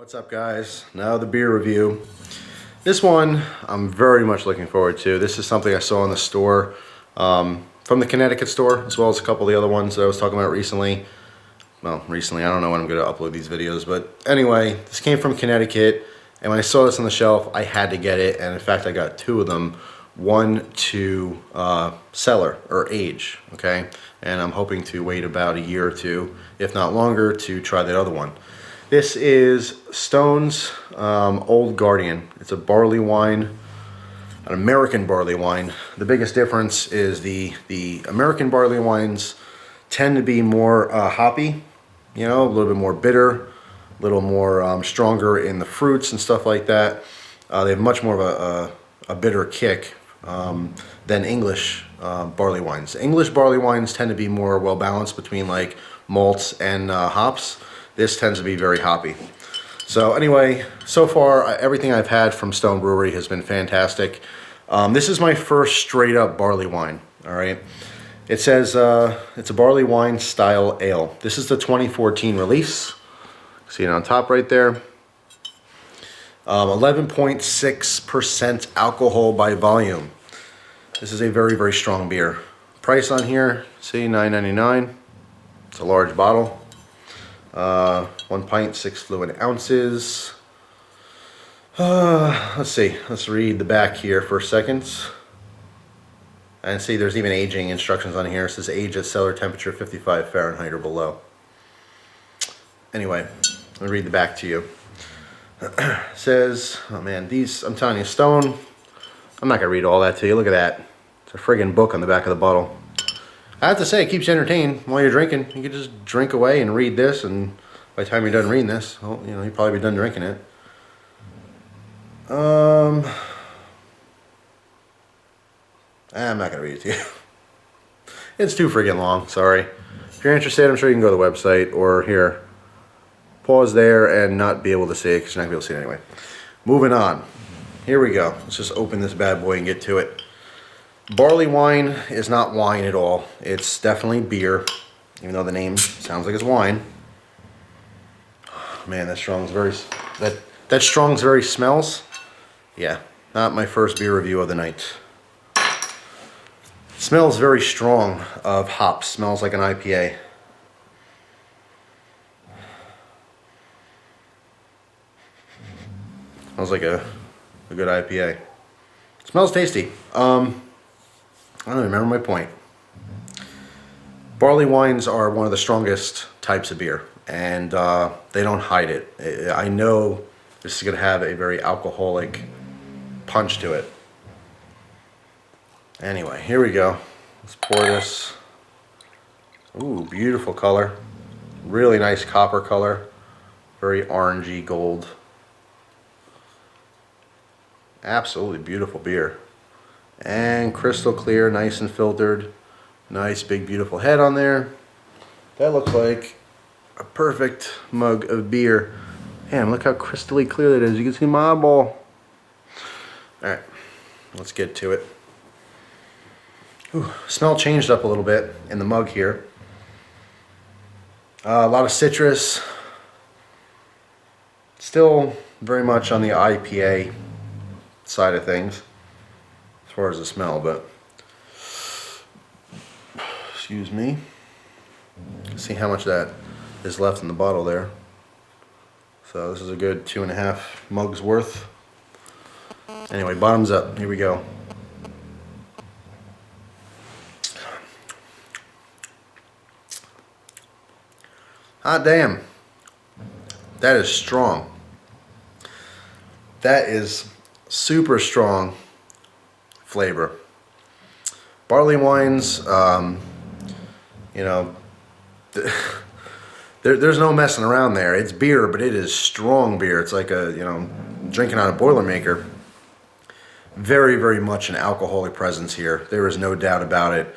What's up, guys? Now the beer review. This one I'm very much looking forward to. This is something I saw in the store, from the Connecticut store, as well as a couple of the other ones that I was talking about recently. Well, recently, I don't know when I'm going to upload these videos, but anyway, this came from Connecticut, and when I saw this on the shelf, I had to get it, and in fact, I got two of them. One to cellar or age, okay? And I'm hoping to wait about a year or two, if not longer, to try that other one. This is Stone's Old Guardian. It's a barley wine, an American barley wine. The biggest difference is the American barley wines tend to be more hoppy, you know, a little bit more bitter, a little more stronger in the fruits and stuff like that. They have much more of a bitter kick than English barley wines. English barley wines tend to be more well balanced between like malts and hops. This tends to be very hoppy. So anyway, so far everything I've had from Stone Brewery has been fantastic. This is my first straight up barley wine. All right, it says it's a barley wine style ale. This is the 2014 release. See it on top right there. 11.6% alcohol by volume. This is a very, very strong beer. Price on here, see, $9.99. It's a large bottle. 1 pint, 6 fluid ounces. Let's see, let's read the back here for a second. And see, there's even aging instructions on here. It says age at cellar temperature 55 Fahrenheit or below. Anyway, let me read the back to you. It says, oh man, these, I'm telling you, Stone, I'm not gonna read all that to you. Look at that. It's a friggin' book on the back of the bottle. I have to say, it keeps you entertained while you're drinking. You can just drink away and read this, and by the time you're done reading this, well, you know, you'll probably be done drinking it. I'm not gonna read it to you. It's too friggin' long, sorry. If you're interested, I'm sure you can go to the website, or here, pause there and not be able to see it, because you're not gonna be able to see it anyway. Moving on. Here we go. Let's just open this bad boy and get to it. Barley wine is not wine at all. It's definitely beer, even though the name sounds like it's wine. Man, that Strong's very smells. Yeah, not my first beer review of the night. It smells very strong of hops. Smells like an IPA. Smells like a good IPA. Smells tasty. I don't remember my point. Barley wines are one of the strongest types of beer, and they don't hide it. I know this is going to have a very alcoholic punch to it. Anyway, here we go. Let's pour this. Ooh, beautiful color. Really nice copper color. Very orangey gold. Absolutely beautiful beer. And crystal clear, nice and filtered. Nice big beautiful head on there. That looks like a perfect mug of beer. Man, look how crystally clear that is. You can see my eyeball. Alright, let's get to it. Ooh, smell changed up a little bit in the mug here. A lot of citrus. Still very much on the IPA side of things as far as the smell, but excuse me. See how much that is left in the bottle there. So this is a good 2.5 mugs worth. Anyway, bottoms up. Here we go. Hot damn. That is strong. That is super strong flavor. Barley wines, you know, there's no messing around there. It's beer, but it is strong beer. It's like a, you know, drinking out of a Boilermaker. Very, very much an alcoholic presence here. There is no doubt about it.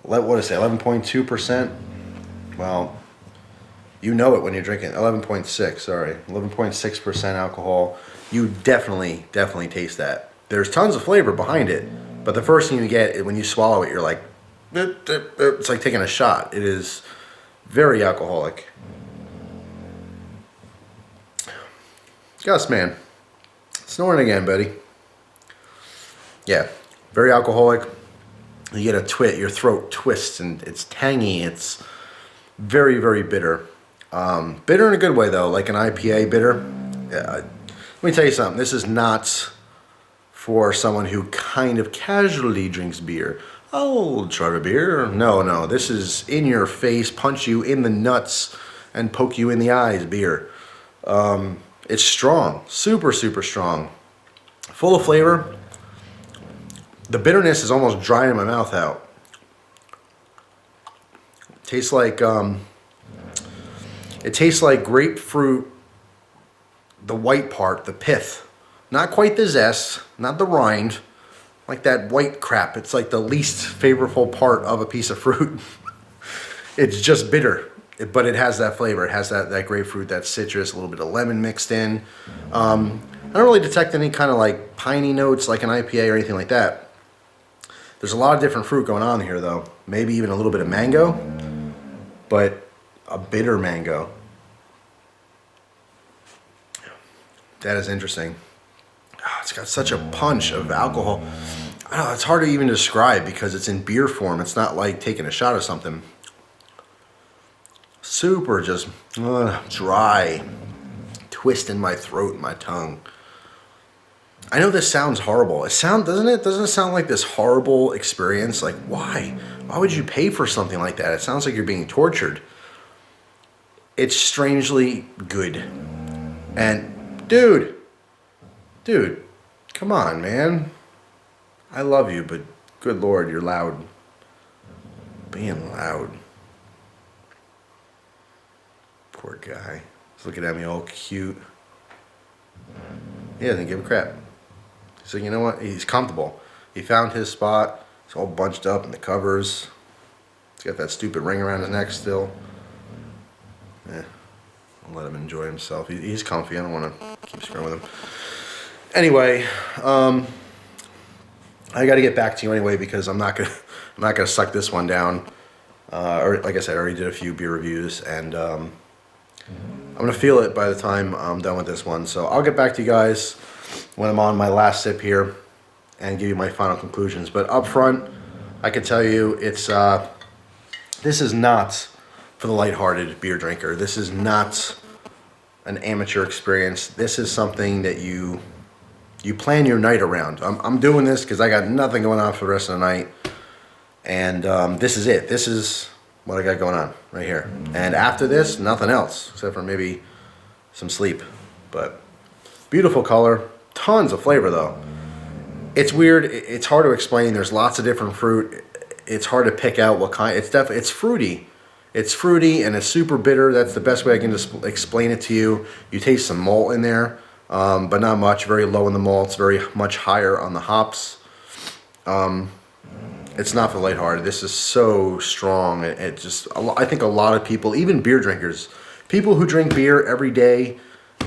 What is it, 11.2%? Well, you know it when you're drinking. 11.6, sorry. 11.6% alcohol. You definitely taste that. There's tons of flavor behind it, but the first thing you get when you swallow it, you're like, it's like taking a shot. It is very alcoholic. Gus, man. Snoring again, buddy. Yeah, very alcoholic. You get a twit, your throat twists, and it's tangy. It's very, very bitter. Bitter in a good way, though, like an IPA bitter. Let me tell you something. This is not for someone who kind of casually drinks beer. Oh, try a beer. No, no. This is in your face, punch you in the nuts, and poke you in the eyes beer. It's strong. Super, super strong. Full of flavor. The bitterness is almost drying my mouth out. Tastes like it tastes like grapefruit, the white part, the pith. Not quite the zest, not the rind, like that white crap. It's like the least favorable part of a piece of fruit. It's just bitter, but it has that flavor. It has that grapefruit, that citrus, a little bit of lemon mixed in. I don't really detect any kind of like piney notes like an IPA or anything like that. There's a lot of different fruit going on here though. Maybe even a little bit of mango, but a bitter mango. That is interesting. Oh, it's got such a punch of alcohol. I don't know, it's hard to even describe because it's in beer form. It's not like taking a shot of something. Super just dry, twisting my throat and my tongue. I know this sounds horrible. Doesn't it? Doesn't it sound like this horrible experience? Like, why? Why would you pay for something like that? It sounds like you're being tortured. It's strangely good. And, dude, come on, man. I love you, but good Lord, you're loud. Being loud. Poor guy. He's looking at me all cute. He doesn't give a crap. So you know what? He's comfortable. He found his spot. He's all bunched up in the covers. He's got that stupid ring around his neck still. Yeah, I'll let him enjoy himself. He's comfy. I don't want to keep screwing with him. Anyway, I got to get back to you anyway because I'm not gonna suck this one down. Or like I said, I already did a few beer reviews, and I'm gonna feel it by the time I'm done with this one. So I'll get back to you guys when I'm on my last sip here and give you my final conclusions. But up front, I can tell you it's this is not for the lighthearted beer drinker. This is not an amateur experience. This is something that you plan your night around. I'm doing this because I got nothing going on for the rest of the night, and this is it. This is what I got going on right here. And after this, nothing else except for maybe some sleep. But beautiful color. Tons of flavor though. It's weird. It's hard to explain. There's lots of different fruit. It's hard to pick out what kind. It's fruity. It's fruity and it's super bitter. That's the best way I can just explain it to you. You taste some malt in there, but not much. Very low in the malts. Very much higher on the hops. It's not for lighthearted. This is so strong. It just. I think a lot of people, even beer drinkers, people who drink beer every day,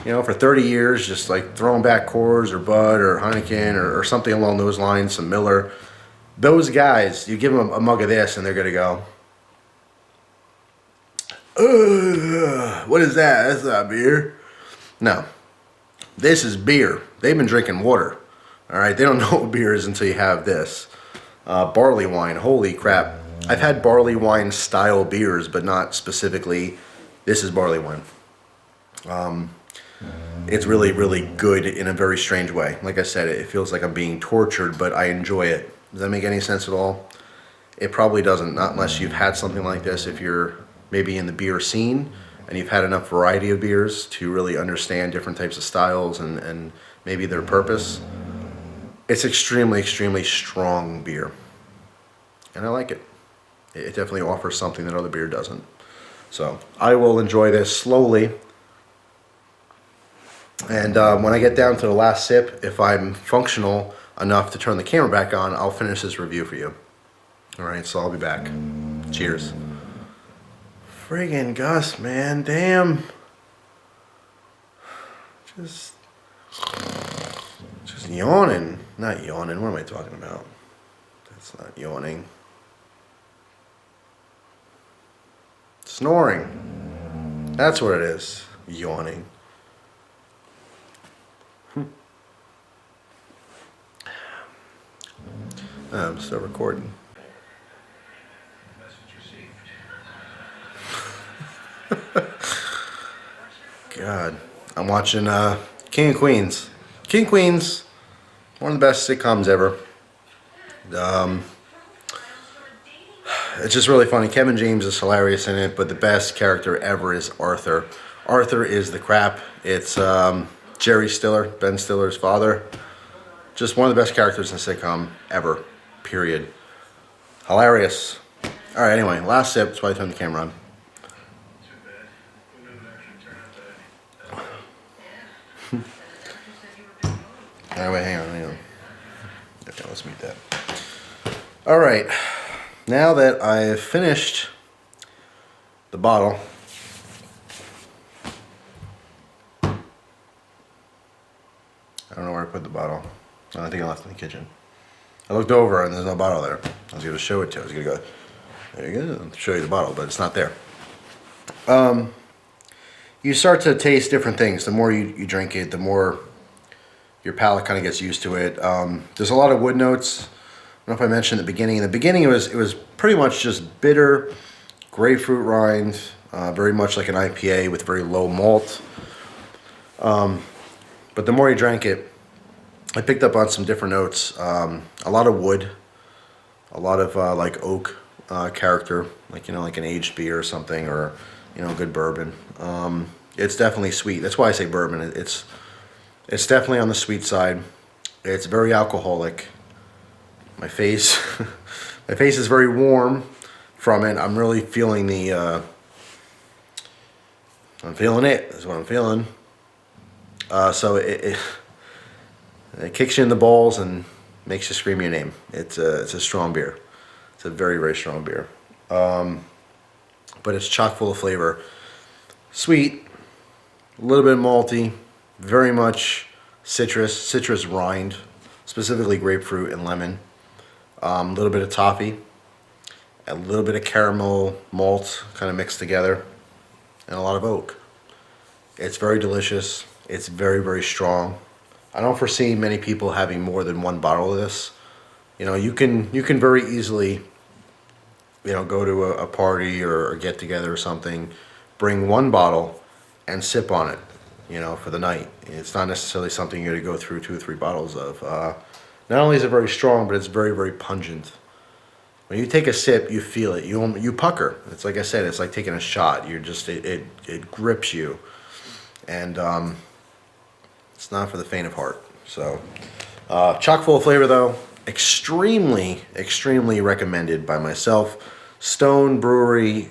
you know, for 30 years, just like throwing back Coors or Bud or Heineken or something along those lines, some Miller. Those guys, you give them a mug of this and they're going to go, ugh, what is that? That's not beer. No, this is beer. They've been drinking water. All right, they don't know what beer is until you have this. Barley wine, holy crap. I've had barley wine style beers, but not specifically, this is barley wine. It's really, really good in a very strange way. Like I said, it feels like I'm being tortured, but I enjoy it. Does that make any sense at all? It probably doesn't, not unless you've had something like this. If you're maybe in the beer scene and you've had enough variety of beers to really understand different types of styles and maybe their purpose. It's extremely, extremely strong beer. And I like it. It definitely offers something that other beer doesn't. So I will enjoy this slowly. And when I get down to the last sip, if I'm functional enough to turn the camera back on, I'll finish this review for you. Alright, so I'll be back. Cheers. Friggin' Gus, man, damn. Just yawning. Not yawning, what am I talking about? That's not yawning. Snoring. That's what it is. Yawning. I'm still recording. God, I'm watching King of Queens. King of Queens, one of the best sitcoms ever. It's just really funny. Kevin James is hilarious in it, but the best character ever is Arthur. Arthur is the crap. It's Jerry Stiller, Ben Stiller's father. Just one of the best characters in a sitcom ever, period. Hilarious. All right, anyway, last sip. That's why I turned the camera on. Anyway, hang on. Okay, let's mute that. All right, now that I've finished the bottle, I don't know where I put the bottle. I think I left it in the kitchen. I looked over and there's no bottle there. I was going to show it to you. I was going to go, there you go, show you the bottle, but it's not there. You start to taste different things. The more you drink it, the more your palate kind of gets used to it. There's a lot of wood notes. I don't know if I mentioned at the beginning. In the beginning, it was pretty much just bitter grapefruit rind, very much like an IPA with very low malt. But the more you drank it, I picked up on some different notes. A lot of wood, a lot of like oak character, like like an aged beer or something, or good bourbon. It's definitely sweet. That's why I say bourbon. It's definitely on the sweet side. It's very alcoholic. My face, my face is very warm from it. I'm really feeling the. I'm feeling it. That's what I'm feeling. So it kicks you in the balls and makes you scream your name. It's a strong beer. It's a very, very strong beer. But it's chock full of flavor. Sweet, a little bit malty, very much citrus rind, specifically grapefruit and lemon. A little bit of toffee, a little bit of caramel malt kind of mixed together, and a lot of oak. It's very delicious. It's very, very strong. I don't foresee many people having more than one bottle of this. You can very easily, go to a party or get together or something, bring one bottle and sip on it, for the night. It's not necessarily something you're going to go through 2 or 3 bottles of. Not only is it very strong, but it's very, very pungent. When you take a sip, you feel it. You pucker. It's like I said, it's like taking a shot. It grips you. And it's not for the faint of heart. So, chock full of flavor though. Extremely, extremely recommended by myself. Stone Brewery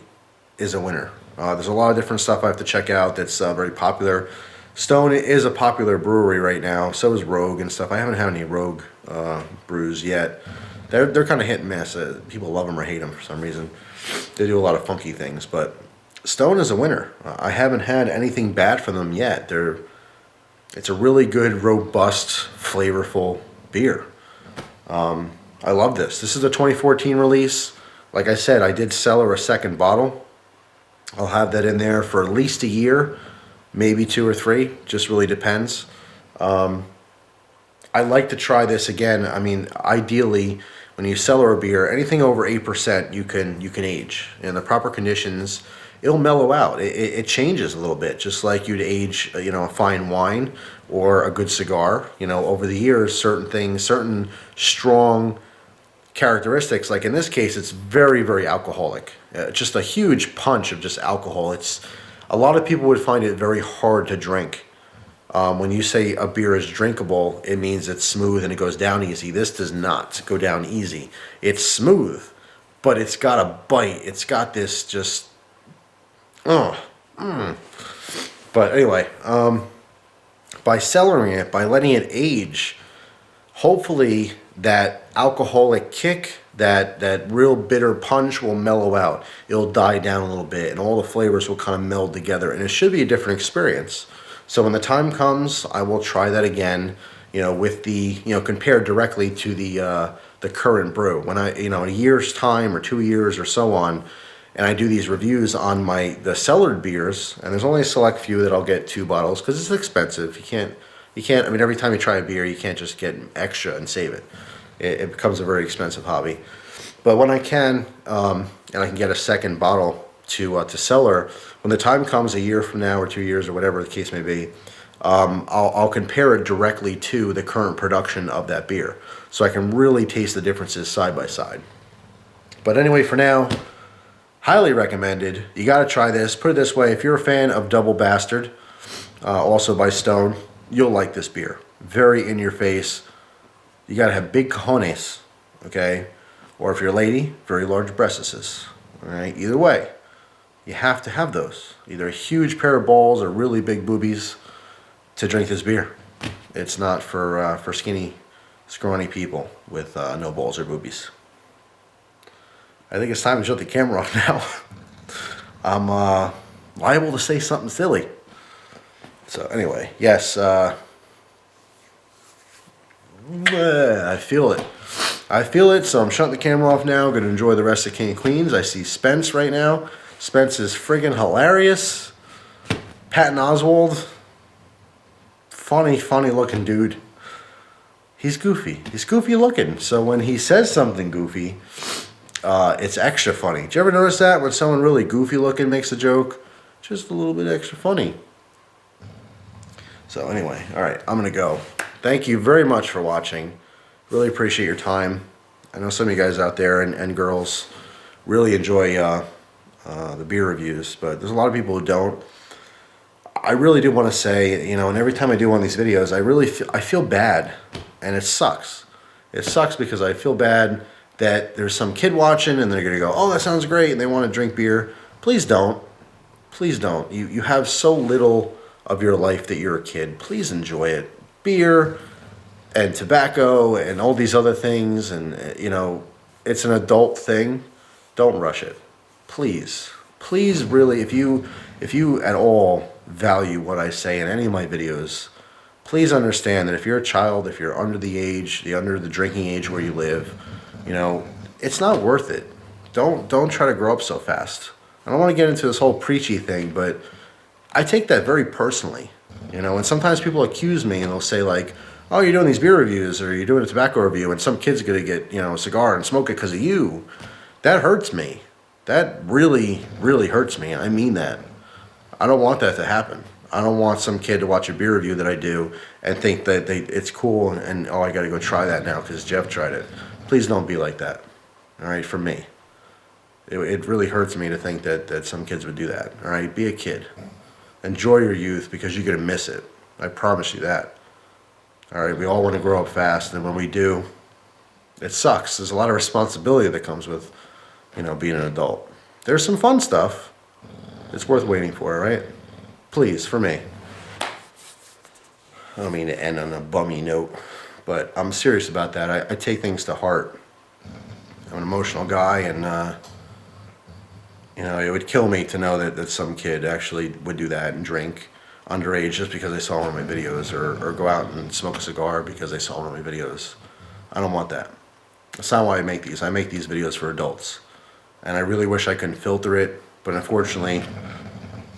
is a winner. There's a lot of different stuff I have to check out that's very popular. Stone is a popular brewery right now. So is Rogue and stuff. I haven't had any Rogue brews yet. They're kind of hit and miss. People love them or hate them for some reason. They do a lot of funky things, but Stone is a winner. I haven't had anything bad from them yet. It's a really good, robust, flavorful beer. I love this. This is a 2014 release. Like I said, I did cellar a second bottle. I'll have that in there for at least a year, maybe 2 or 3. Just really depends. I like to try this again. I mean, ideally, when you cellar a beer, anything over 8%, you can age in the proper conditions. It'll mellow out. It changes a little bit, just like you'd age, a fine wine or a good cigar. Over the years, certain things, certain strong characteristics, like in this case, it's very, very alcoholic. Just a huge punch of just alcohol. A lot of people would find it very hard to drink. When you say a beer is drinkable, it means it's smooth and it goes down easy. This does not go down easy. It's smooth, but it's got a bite. It's got this just, But anyway, by cellaring it, by letting it age, hopefully that alcoholic kick, that real bitter punch will mellow out. It'll die down a little bit and all the flavors will kind of meld together and it should be a different experience. So when the time comes, I will try that again, with the, compared directly to the current brew. When in a year's time or 2 years or so on, and I do these reviews on the cellared beers, and there's only a select few that I'll get 2 bottles because it's expensive. You You can't, I mean, every time you try a beer, you can't just get extra and save it. It becomes a very expensive hobby. But when I can, and I can get a second bottle to sell her, when the time comes a year from now or 2 years or whatever the case may be, I'll compare it directly to the current production of that beer. So I can really taste the differences side by side. But anyway, for now, highly recommended. You got to try this. Put it this way, if you're a fan of Double Bastard, also by Stone, you'll like this beer. Very in your face. You got to have big cojones, okay? Or if you're a lady, very large breastises. All right, either way, you have to have those. Either a huge pair of balls or really big boobies to drink this beer. It's not for skinny, scrawny people with no balls or boobies. I think it's time to shut the camera off now. I'm liable to say something silly. So anyway, yes, I feel it. I feel it, so I'm shutting the camera off now. Going to enjoy the rest of King of Queens. I see Spence right now. Spence is friggin' hilarious. Patton Oswalt, funny looking dude. He's goofy. He's goofy looking. So when he says something goofy, it's extra funny. Did you ever notice that when someone really goofy looking makes a joke? Just a little bit extra funny. So anyway, all right, I'm gonna go. Thank you very much for watching. Really appreciate your time. I know some of you guys out there and girls really enjoy the beer reviews, but there's a lot of people who don't. I really do want to say, you know, and every time I do one of these videos, I feel bad, and it sucks. It sucks because I feel bad that there's some kid watching and they're gonna go, oh, that sounds great, and they want to drink beer. Please don't. Please don't. You have so little of your life that you're a kid. Please enjoy it. Beer and tobacco and all these other things, and you know, it's an adult thing. Don't rush it. Please. Please, really, if you at all value what I say in any of my videos, please understand that if you're a child, if you're under the drinking age where you live, you know, it's not worth it. Don't try to grow up so fast. I don't want to get into this whole preachy thing, but I take that very personally. You know, and sometimes people accuse me and they'll say like, oh, you're doing these beer reviews or you're doing a tobacco review and some kid's gonna get, you know, a cigar and smoke it because of you. That hurts me. That really, really hurts me. I mean that. I don't want that to happen. I don't want some kid to watch a beer review that I do and think that it's cool and oh, I gotta go try that now because Jeff tried it. Please don't be like that. All right, for me. It really hurts me to think that some kids would do that. All right, be a kid. Enjoy your youth because you're gonna miss it. I promise you that. All right, we all want to grow up fast, and when we do, it sucks. There's a lot of responsibility that comes with, you know, being an adult. There's some fun stuff. It's worth waiting for, all right? Please, for me. I don't mean to end on a bummy note, but I'm serious about that. I take things to heart. I'm an emotional guy, and you know, it would kill me to know that some kid actually would do that and drink underage just because they saw one of my videos, or go out and smoke a cigar because they saw one of my videos. I don't want that. That's not why I make these. I make these videos for adults. And I really wish I couldn't filter it, but unfortunately,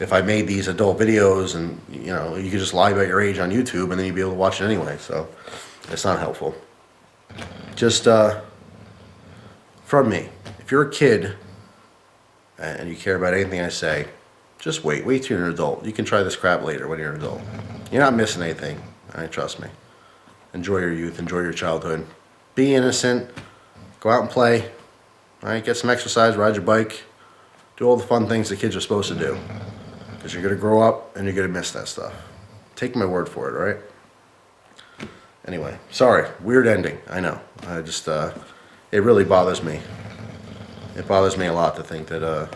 if I made these adult videos and, you know, you could just lie about your age on YouTube and then you'd be able to watch it anyway, so it's not helpful. Just, from me, if you're a kid and you care about anything I say, just wait till you're an adult. You can try this crap later when you're an adult. You're not missing anything, all right, trust me. Enjoy your youth, enjoy your childhood. Be innocent, go out and play, all right, get some exercise, ride your bike, do all the fun things that kids are supposed to do. Because you're gonna grow up and you're gonna miss that stuff. Take my word for it, all right? Anyway, sorry, weird ending, I know. I just, it really bothers me. It bothers me a lot to think that,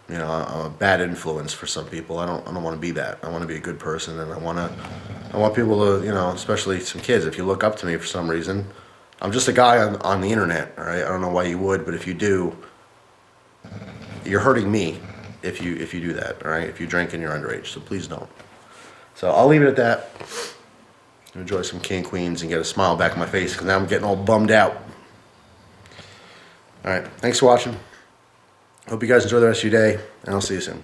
you know, I'm a bad influence for some people. I don't want to be that. I want to be a good person, and I want people to, you know, especially some kids. If you look up to me for some reason, I'm just a guy on the internet. All right, I don't know why you would, but if you do, you're hurting me. If you do that, all right. If you drink and you're underage, so please don't. So I'll leave it at that. Enjoy some King Queens and get a smile back on my face because now I'm getting all bummed out. All right, thanks for watching. Hope you guys enjoy the rest of your day, and I'll see you soon.